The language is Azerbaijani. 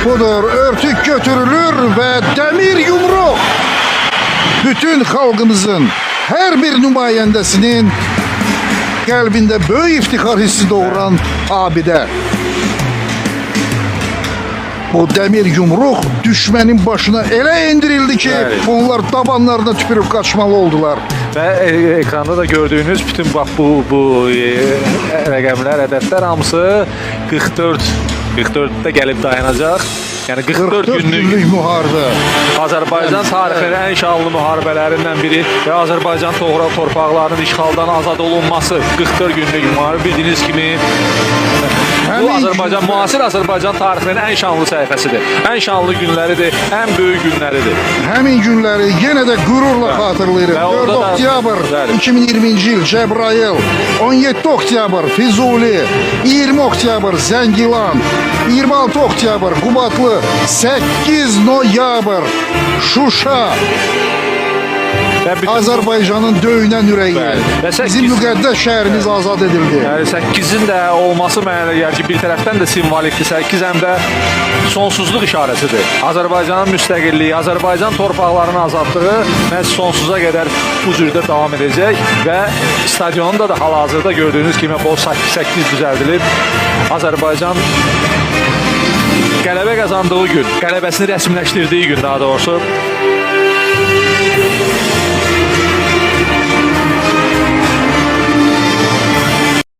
budur. Örtük götürülür ve demir yumruk bütün halkımızın her bir nümayəndəsinin qəlbində böyük iftixar hissi doğuran abide. Bu demir yumruk düşmenin başına ele indirildi ki Evet. onlar tabanlarına tüpürüp kaçmalı oldular. Və ekranda da gördüyünüz bütün bax bu rəqəmlər, ədədlər hamısı 44-də gəlib dayanacaq. Yəni 44 günlük müharibə. Azərbaycan tarixinin ən şanlı müharibələrindən biri və Azərbaycan torpaqlarının işğaldan azad olunması 44 günlük müharibə. Bildiyiniz kimi bu Azərbaycan, müasir Azərbaycan tarixinin ən şanlı səhifəsidir. Ən şanlı günləridir, ən böyük günləridir. Həmin günləri yenə də qürurla xatırlayırıq. Və 4 orada da- oktyabr Bəli. 2020-ci il Cəbrayıl, 17 oktyabr Füzuli, 20 oktyabr Zəngilan, 26 oktyabr Qubadlı, 8 noyabr Şuşa. Və bütün Azərbaycanın döyünən ürəyi. Bəli. Və Bizim 8 müqəddəs şəhərimiz azad edildi. Yəni 8-in də olması mənə gəlir ki, bir tərəfdən də simvolikdir. 8 həm də sonsuzluq işarəsidir. Azərbaycanın müstəqilliyi, Azərbaycan torpaqlarının azadlığı məhz sonsuza qədər bu cürdə davam edəcək və stadionda da hal-hazırda gördüyünüz kimi boz 8 düzəldilib. Azərbaycan qələbə qazandığı gün, qələbəsini rəsmiləşdirdiyi gün daha doğrusu